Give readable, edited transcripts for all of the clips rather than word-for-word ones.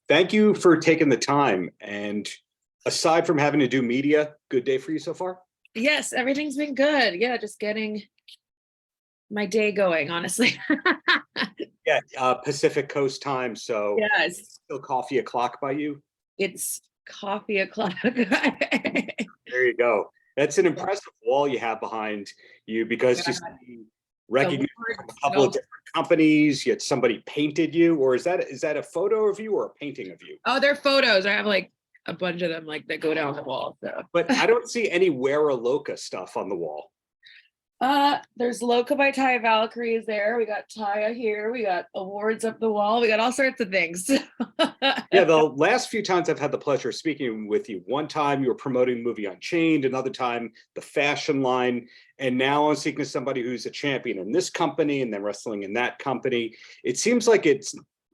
Thank you for taking the time. And aside from having to do media, good day for you so far? Yes, everything's been good. Yeah, just getting my day going, honestly. Yeah, Pacific Coast time. So Yes, still coffee o'clock by you? it's coffee o'clock. There you go. That's an impressive wall you have behind you because you see recognition from a couple of different companies, yet somebody painted you, or is that a photo of you or a painting of you? Oh, they're photos. I have like a bunch of them like that go down the wall. So But I don't see any Wera Loca stuff on the wall. there's Loca by Taya. Valkyrie is there. We got Taya here. We got awards up the wall. We got all sorts of things. Yeah, the last few times I've had the pleasure of speaking with you, one time you were promoting the movie Unchained, another time the fashion line, and now I'm speaking to somebody who's a champion in this company and then wrestling in that company. It seems like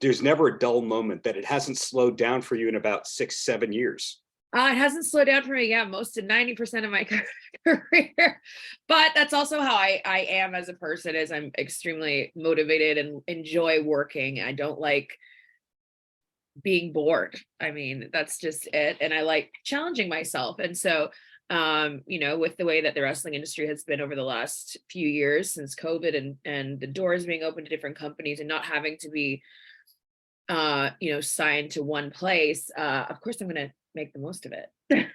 there's never a dull moment, that it hasn't slowed down for you in about 6-7 years. It hasn't slowed down for me. Yeah, most of 90% of my career. But that's also how I am as a person, is I'm extremely motivated and enjoy working. I don't like being bored. I mean, that's just it. And I like challenging myself. And so, with the way that the wrestling industry has been over the last few years since COVID and the doors being open to different companies and not having to be, signed to one place, of course, I'm going to make the most of it.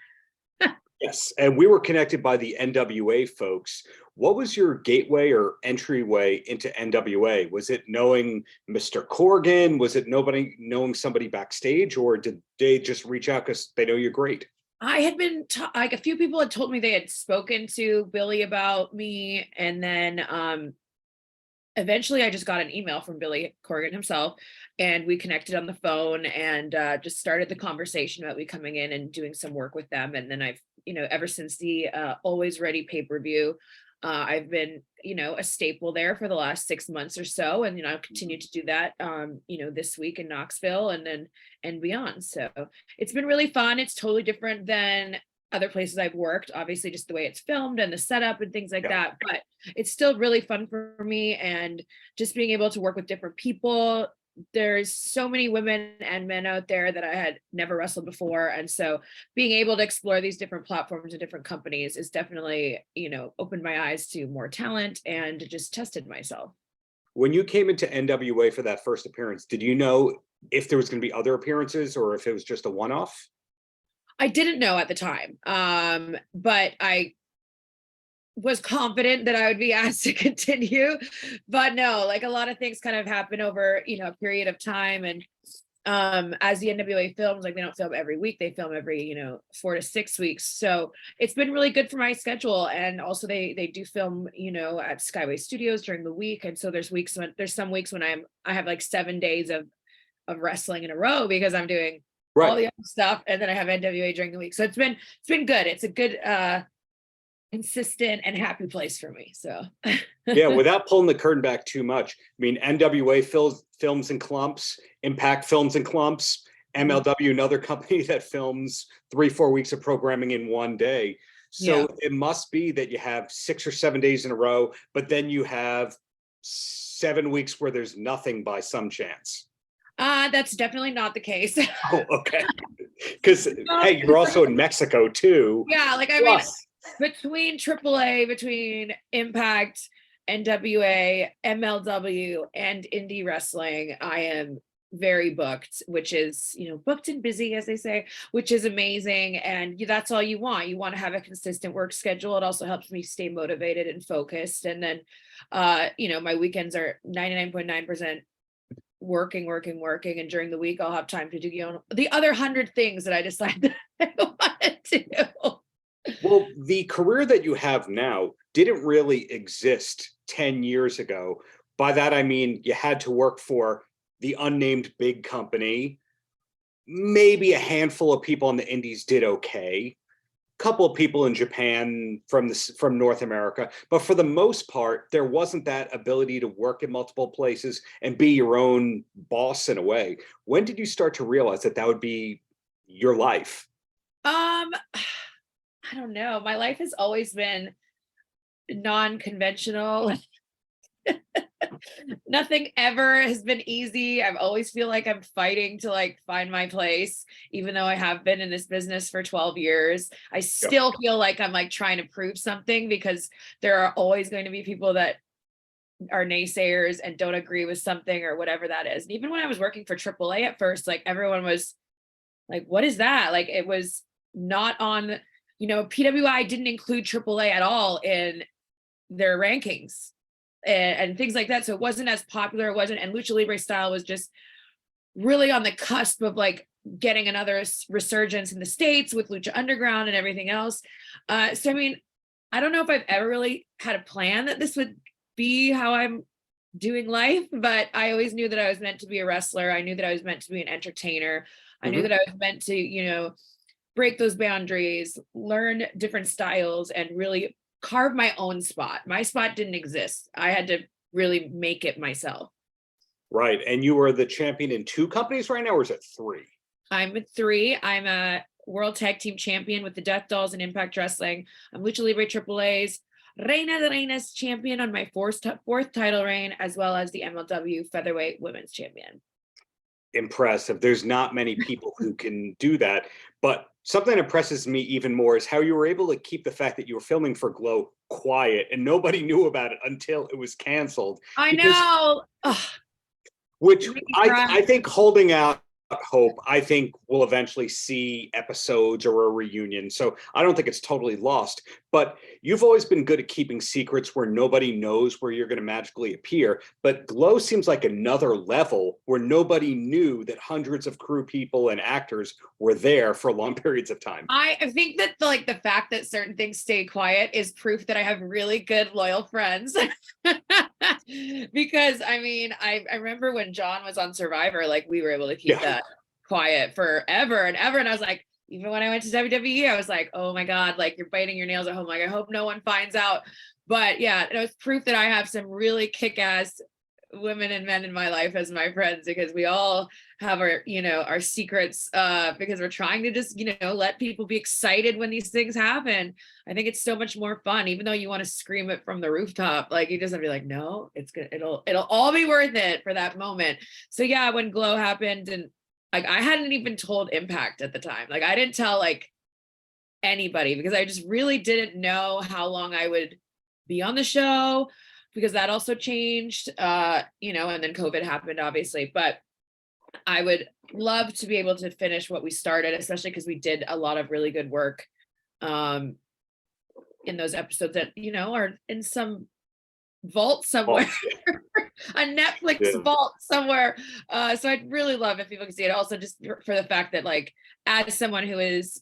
Yes, and we were connected by the NWA folks. What was your gateway or entryway into NWA? Was it knowing Mr. Corgan? Was it knowing somebody backstage, or did they just reach out because they know you're great? I had been like, a few people had told me they had spoken to Billy about me, and then eventually I just got an email from Billy Corgan himself, and we connected on the phone and just started the conversation about me coming in and doing some work with them. And then I've, ever since the Always Ready pay-per-view, I've been, a staple there for the last 6 months or so. And, I'll continue to do that, this week in Knoxville and beyond. So it's been really fun. It's totally different than other places I've worked, obviously, just the way it's filmed and the setup and things like that. But it's still really fun for me, and just being able to work with different people. There's so many women and men out there that I had never wrestled before. And so being able to explore these different platforms and different companies is definitely, opened my eyes to more talent and just tested myself. When you came into NWA for that first appearance, did you know if there was going to be other appearances or if it was just a one-off? I didn't know at the time, but I was confident that I would be asked to continue. But no, like, a lot of things kind of happen over, a period of time. And as the NWA films, like, they don't film every week, they film every 4 to 6 weeks. So it's been really good for my schedule. And also they do film at Skyway Studios during the week. And so there's some weeks when I have like 7 days of wrestling in a row because I'm doing all the other stuff, and then I have NWA during the week. So it's been good. It's a good consistent and happy place for me. So yeah, without pulling the curtain back too much, I mean, NWA films in clumps, Impact films in clumps, MLW, another company that films 3-4 weeks of programming in one day. So it must be that you have 6 or 7 days in a row, but then you have 7 weeks where there's nothing by some chance. That's definitely not the case. Oh, okay. Because hey, you're also in Mexico too. Yeah, like, I mean, between AAA, between Impact, NWA, MLW, and indie wrestling, I am very booked, which is, booked and busy, as they say, which is amazing. And that's all you want. You want to have a consistent work schedule. It also helps me stay motivated and focused. And then, my weekends are 99.9% working. And during the week, I'll have time to do, the other 100 things that I decided I want to do. Well, the career that you have now didn't really exist 10 years ago. By that, I mean, you had to work for the unnamed big company. Maybe a handful of people in the indies did okay. A couple of people in Japan from North America. But for the most part, there wasn't that ability to work in multiple places and be your own boss in a way. When did you start to realize that would be your life? I don't know. My life has always been non-conventional. Nothing ever has been easy. I always feel like I'm fighting to like find my place, even though I have been in this business for 12 years. I still feel like I'm like trying to prove something, because there are always going to be people that are naysayers and don't agree with something or whatever that is. And even when I was working for AAA at first, like everyone was like, what is that? Like it was not on, PWI didn't include AAA at all in their rankings and things like that. So it wasn't as popular. It wasn't, and Lucha Libre style was just really on the cusp of like getting another resurgence in the States with Lucha Underground and everything else. So, I mean, I don't know if I've ever really had a plan that this would be how I'm doing life, but I always knew that I was meant to be a wrestler. I knew that I was meant to be an entertainer. I knew that I was meant to, break those boundaries, learn different styles, and really carve my own spot. My spot didn't exist. I had to really make it myself. Right. And you are the champion in 2 companies right now, or is it 3? I'm 3. I'm a World Tag Team Champion with the Death Dolls and Impact Wrestling. I'm Lucha Libre AAA's Reina de Reinas champion on my fourth title reign, as well as the MLW Featherweight Women's Champion. Impressive. There's not many people who can do that. But something that impresses me even more is how you were able to keep the fact that you were filming for Glow quiet and nobody knew about it until it was canceled. I know. Which I think holding out hope, I think we'll eventually see episodes or a reunion. So I don't think it's totally lost, but you've always been good at keeping secrets where nobody knows where you're going to magically appear. But Glow seems like another level where nobody knew that hundreds of crew people and actors were there for long periods of time. I think that the fact that certain things stay quiet is proof that I have really good, loyal friends. Because I mean, I remember when John was on Survivor, like we were able to keep that quiet forever and ever. And I was like, even when I went to WWE, I was like, oh my God, like you're biting your nails at home. Like, I hope no one finds out. But yeah, it was proof that I have some really kick-ass women and men in my life as my friends, because we all have our, our secrets, because we're trying to just, let people be excited when these things happen. I think it's so much more fun, even though you want to scream it from the rooftop. Like you just have to be like, no, it's good. It'll all be worth it for that moment. So yeah, when Glow happened, and like, I hadn't even told Impact at the time. Like I didn't tell like anybody, because I just really didn't know how long I would be on the show, because that also changed, and then COVID happened, obviously. But I would love to be able to finish what we started, especially because we did a lot of really good work in those episodes that, are in some vault somewhere, a Netflix vault somewhere. So I'd really love if people could see it. Also, just for the fact that, like, as someone who is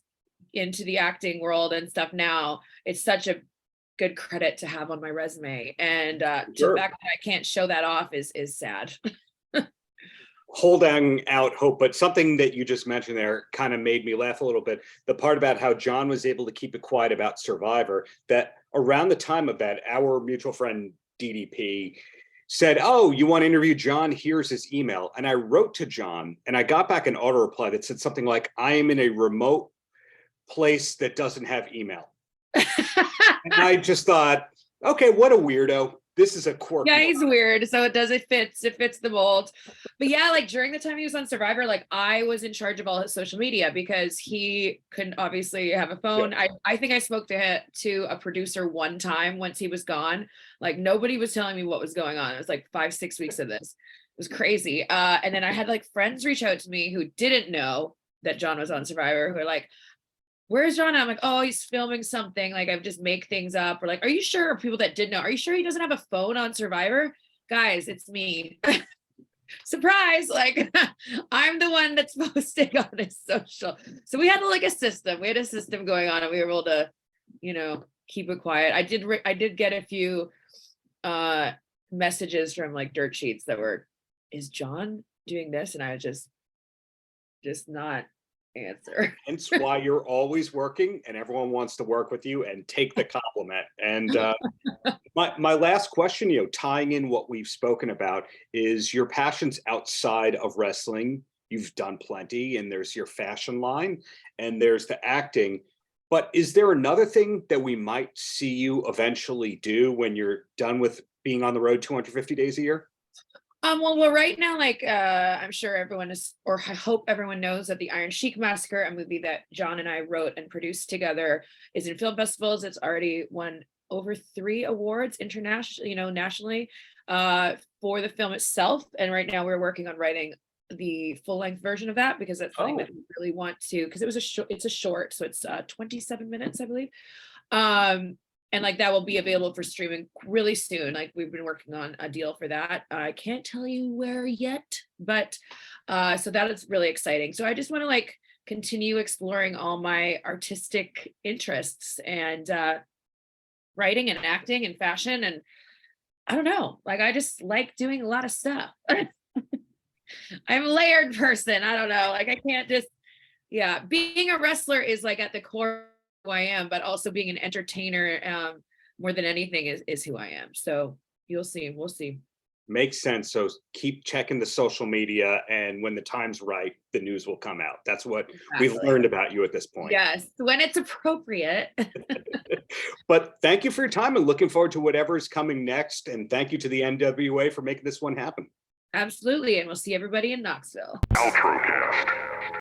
into the acting world and stuff now, it's such a good credit to have on my resume, and the fact that I can't show that off is sad. Holding out hope, but something that you just mentioned there kind of made me laugh a little bit. The part about how John was able to keep it quiet about Survivor, that around the time of that, our mutual friend DDP said, oh, you want to interview John? Here's his email. And I wrote to John, and I got back an auto reply that said something like, I am in a remote place that doesn't have email. And I just thought, okay, what a weirdo. This is a quirk. Yeah, he's weird. So it fits the mold. But yeah, like during the time he was on Survivor, like I was in charge of all his social media, because he couldn't obviously have a phone. Yeah. I think I spoke to a producer one time once he was gone. Like nobody was telling me what was going on. It was like 5-6 weeks of this. It was crazy. And then I had like friends reach out to me who didn't know that John was on Survivor, who are like, where's John? I'm like, oh, he's filming something. Like, I just make things up. Or like, are you sure? Or people that did know, are you sure he doesn't have a phone on Survivor? Guys, it's me. Surprise. Like, I'm the one that's posting on his social. So we had like a system. We had a system going on, and we were able to, keep it quiet. I did get a few messages from like dirt sheets that were, is John doing this? And I was just not answer. Hence why you're always working, and everyone wants to work with you and take the compliment. And my last question, tying in what we've spoken about, is your passions outside of wrestling. You've done plenty, and there's your fashion line, and there's the acting. But is there another thing that we might see you eventually do when you're done with being on the road 250 days a year? Well, right now, like, I'm sure everyone is, or I hope everyone knows that the Iron Sheik Massacre, a movie that John and I wrote and produced together, is in film festivals. It's already won over 3 awards internationally, nationally, for the film itself. And right now we're working on writing the full-length version of that, because that's something that we really want to, because it's a short, so it's 27 minutes, I believe. And like that will be available for streaming really soon. Like we've been working on a deal for that. I can't tell you where yet, but so that is really exciting. So I just want to like continue exploring all my artistic interests, and writing and acting and fashion, and I don't know, like I just like doing a lot of stuff. I'm a layered person. I don't know, like I can't just, yeah, being a wrestler is like at the core who I am, but also being an entertainer, more than anything is who I am. So you'll see, we'll see. Makes sense. So keep checking the social media, and when the time's right, the news will come out. That's what we've learned about you at this point. Yes, when it's appropriate. But thank you for your time, and looking forward to whatever's coming next. And thank you to the NWA for making this one happen. Absolutely. And we'll see everybody in Knoxville. Paltrocast.